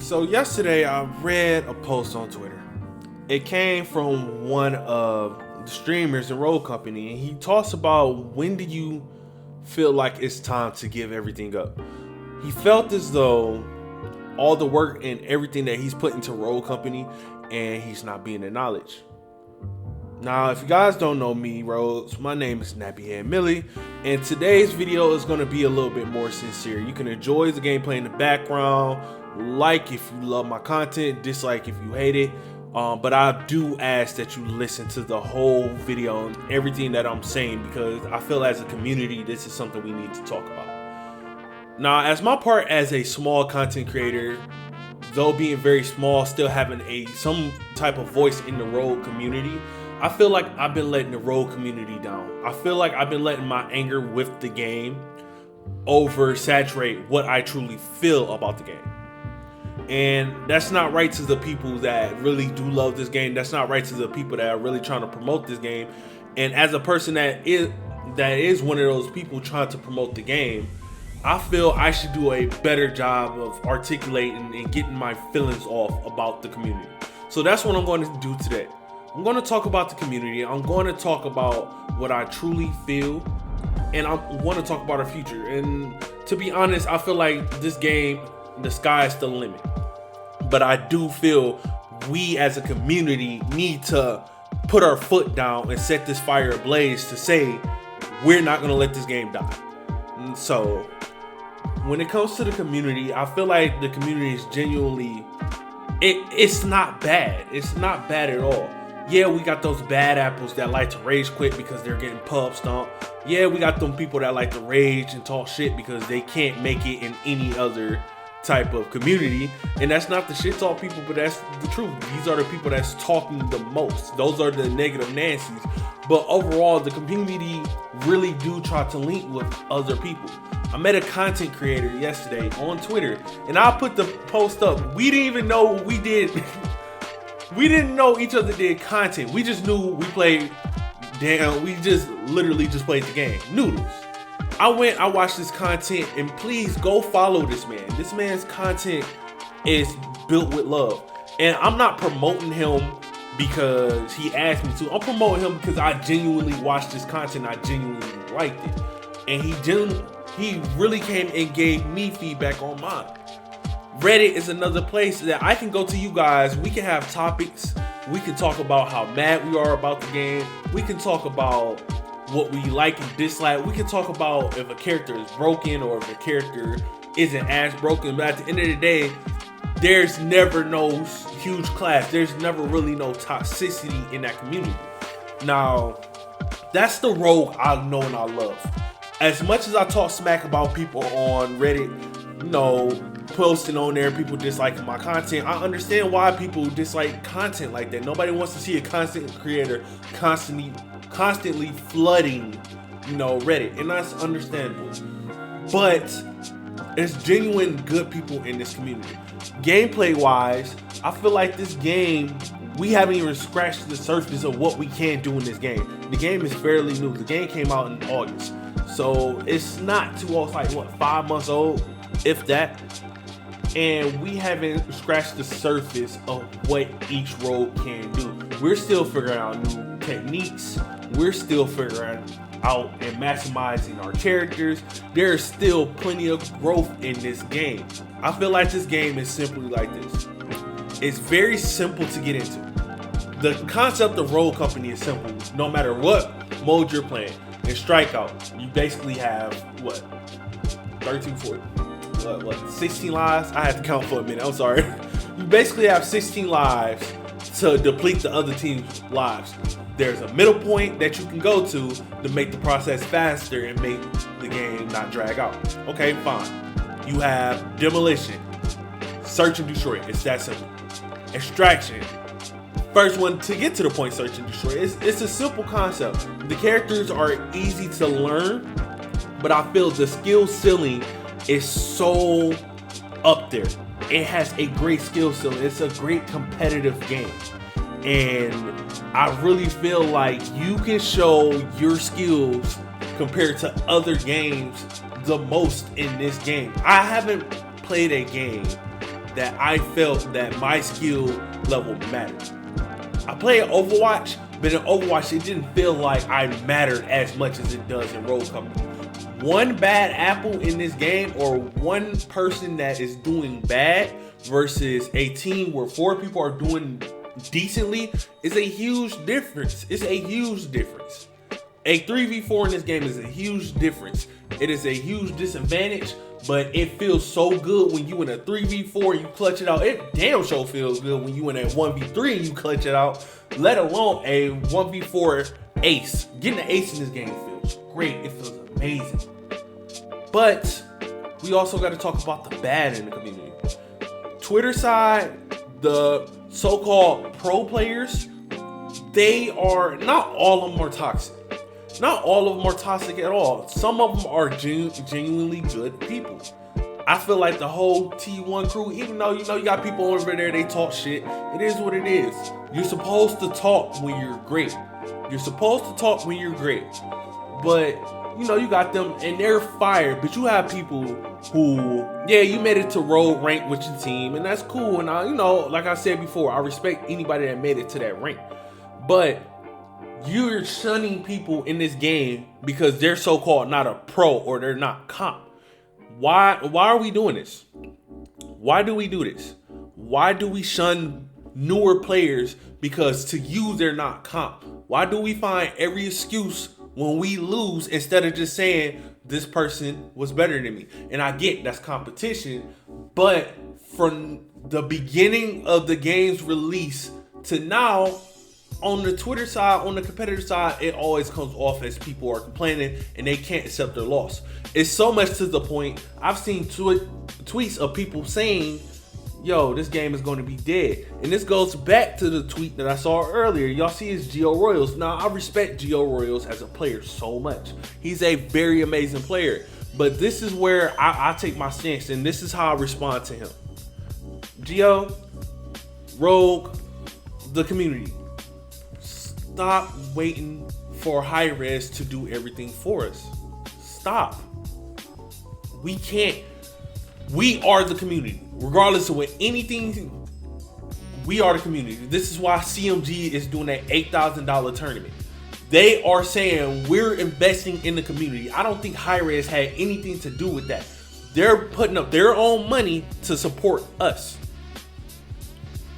So yesterday I read a post on Twitter. It came from one of the streamers in Road Company, and he talks about when do you feel like it's time to give everything up. He felt as though all the work and everything that he's put into Road Company and he's not being acknowledged. Now, if you guys don't know me, Rhodes, my name is Nappyhead Millie, and today's video is going to be a little bit more sincere. You can enjoy the gameplay in the background, like if you love my content, dislike if you hate it, but I do ask that you listen to the whole video and everything that I'm saying, because I feel as a community, this is something we need to talk about. Now, as my part as a small content creator, though being very small, still having some type of voice in the Road community, I feel like I've been letting the Road community down. I feel like I've been letting my anger with the game oversaturate what I truly feel about the game. And that's not right to the people that really do love this game. That's not right to the people that are really trying to promote this game. And as a person that is one of those people trying to promote the game, I feel I should do a better job of articulating and getting my feelings off about the community. So that's what I'm going to do today. I'm going to talk about the community. I'm going to talk about what I truly feel, and I want to talk about our future. And to be honest, I feel like this game, the sky is the limit. But I do feel we as a community need to put our foot down and set this fire ablaze to say we're not going to let this game die. And so when it comes to the community, I feel like the community is genuinely, it's not bad. It's not bad at all. Yeah, we got those bad apples that like to rage quit because they're getting pub stomped. Yeah, we got them people that like to rage and talk shit because they can't make it in any other type of community. And that's not the shit talk people, but that's the truth. These are the people that's talking the most. Those are the negative Nancy's. But overall, the community really do try to link with other people. I met a content creator yesterday on Twitter, and I put the post up. We didn't even know what we did. We didn't know each other did content. We just knew we played. We just literally just played the game. Noodles. I watched this content, and please go follow this man. This man's content is built with love. And I'm not promoting him because he asked me to. I'm promoting him because I genuinely watched this content. I genuinely liked it. And he really came and gave me feedback on mine. Reddit is another place that I can go to you guys. We can have topics. We can talk about how mad we are about the game. We can talk about what we like and dislike. We can talk about if a character is broken or if a character isn't as broken. But at the end of the day, there's never no huge clash. There's never really no toxicity in that community. Now, that's the Rogue I know and I love. As much as I talk smack about people on Reddit, posting on there, people disliking my content, I understand why people dislike content like that. Nobody wants to see a content creator constantly flooding, Reddit, and that's understandable. But there's genuine good people in this community. Gameplay wise, I feel like this game, we haven't even scratched the surface of what we can do in this game. The game is fairly new. The game came out in August, so it's not too old. It's like 5 months old, if that. And we haven't scratched the surface of what each road can do. We're still figuring out new techniques. We're still figuring out and maximizing our characters. There's still plenty of growth in this game. I feel like this game is simply like this. It's very simple to get into. The concept of Road Company is simple. No matter what mode you're playing. In Strikeout, you basically have 16 lives? I had to count for a minute, I'm sorry. You basically have 16 lives to deplete the other team's lives. There's a middle point that you can go to make the process faster and make the game not drag out. Okay, fine. You have Demolition, Search and Destroy. It's that simple. Extraction. First one to get to the point, Search and Destroy. It's a simple concept. The characters are easy to learn, but I feel the skill ceiling is so up there. It has a great skill ceiling. It's a great competitive game. And I really feel like you can show your skills compared to other games the most in this game. I haven't played a game that I felt that my skill level mattered. I played Overwatch, but in Overwatch, it didn't feel like I mattered as much as it does in Rogue Company. One bad apple in this game, or one person that is doing bad versus a team where 4 people are doing decently, is a huge difference. It's a huge difference. A 3v4 in this game is a huge difference. It is a huge disadvantage, but it feels so good when you in a 3v4 and you clutch it out. It damn sure feels good when you in a 1v3 and you clutch it out, let alone a 1v4 ace. Getting an ace in this game feels great. It feels amazing. But we also got to talk about the bad in the community. Twitter side, the so-called pro players, they are, not all of them are toxic. Not all of them are toxic at all. Some of them are genuinely good people. I feel like the whole T1 crew, even though you got people over there, they talk shit. It is what it is. You're supposed to talk when you're great. You're supposed to talk when you're great. But you got them and they're fired. But you have people who, you made it to Rogue rank with your team, and that's cool. And like I said before, I respect anybody that made it to that rank. But you're shunning people in this game because they're so-called not a pro or they're not comp. Why are we doing this? Why do we do this? Why do we shun newer players because to you they're not comp? Why do we find every excuse when we lose instead of just saying this person was better than me? And I get that's competition, but from the beginning of the game's release to now, on the Twitter side, on the competitor side, it always comes off as people are complaining and they can't accept their loss. It's so much to the point, I've seen tweets of people saying, yo, this game is going to be dead. And this goes back to the tweet that I saw earlier. Y'all see his Geo Royals. Now, I respect Geo Royals as a player so much. He's a very amazing player. But this is where I take my stance, and this is how I respond to him. Geo, Rogue, the community. Stop waiting for high res to do everything for us. Stop. We can't. We are the community. Regardless of what anything, we are the community. This is why CMG is doing that $8,000 tournament. They are saying we're investing in the community. I don't think high res had anything to do with that. They're putting up their own money to support us.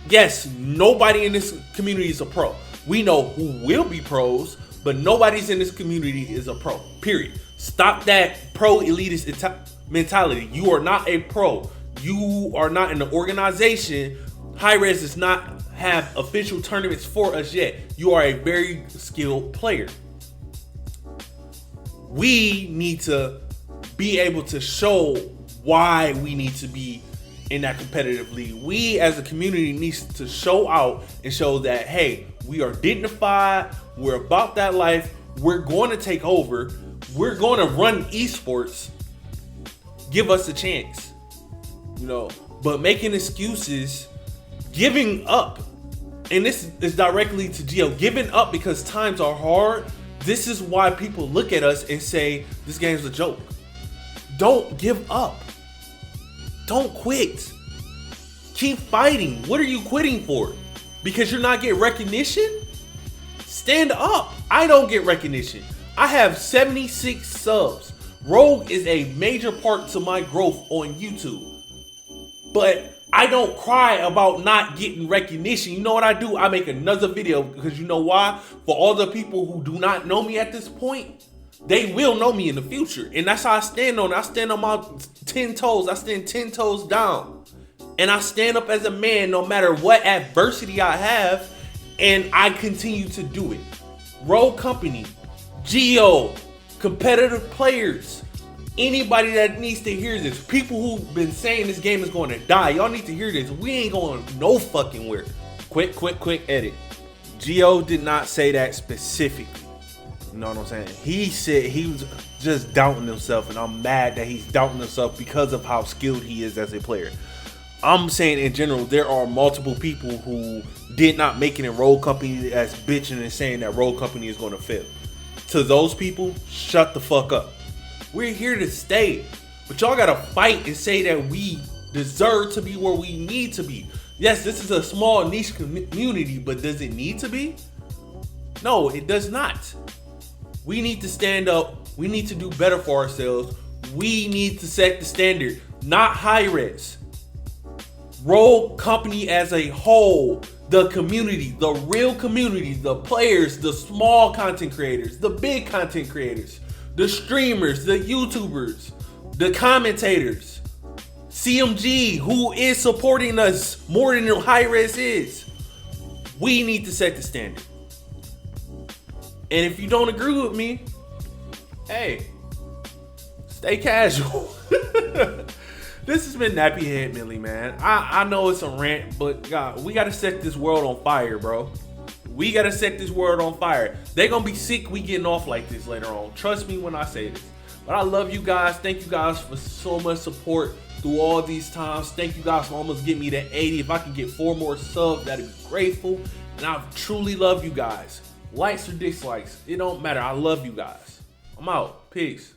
Yes, nobody in this community is a pro. We know who will be pros, but nobody's in this community is a pro, period. Stop that pro elitist mentality. You are not a pro. You are not in the organization. Hi-Rez does not have official tournaments for us yet. You are a very skilled player. We need to be able to show why we need to be in that competitive league. We as a community needs to show out and show that, hey, we are dignified. We're about that life. We're going to take over. We're going to run esports. Give us a chance. But making excuses, giving up, and this is directly to Geo, giving up because times are hard. This is why people look at us and say, this game's a joke. Don't give up. Don't quit. Keep fighting. What are you quitting for? Because you're not getting recognition? Stand up. I don't get recognition. I have 76 subs. Rogue is a major part to my growth on YouTube. But I don't cry about not getting recognition. You know what I do? I make another video because you know why? For all the people who do not know me at this point, they will know me in the future. And that's how I stand on it. I stand on my 10 toes. I stand 10 toes down. And I stand up as a man no matter what adversity I have. And I continue to do it. Rogue Company, Geo, competitive players, anybody that needs to hear this, people who've been saying this game is going to die, y'all need to hear this. We ain't going no fucking where. Quick edit. Geo did not say that specifically. You know what I'm saying? He said he was just doubting himself, and I'm mad that he's doubting himself because of how skilled he is as a player. I'm saying in general, there are multiple people who did not make it in Rogue Company that's bitching and saying that Rogue Company is going to fail. To those people, shut the fuck up. We're here to stay, but y'all gotta fight and say that we deserve to be where we need to be. Yes, this is a small niche community, but does it need to be? No, it does not. We need to stand up. We need to do better for ourselves. We need to set the standard, not Hi-Rez. Rogue Company as a whole, the community, the real community, the players, the small content creators, the big content creators, the streamers, the YouTubers, the commentators, CMG, who is supporting us more than Hi-Rez is. We need to set the standard. And if you don't agree with me, hey, stay casual. This has been Nappy Head Millie, man. I know it's a rant, but God, we gotta set this world on fire, bro. We gotta set this world on fire. They gonna be sick we getting off like this later on. Trust me when I say this. But I love you guys. Thank you guys for so much support through all these times. Thank you guys for almost getting me to 80. If I can get 4 more subs, that'd be grateful. And I truly love you guys. Likes or dislikes, it don't matter. I love you guys. I'm out. Peace.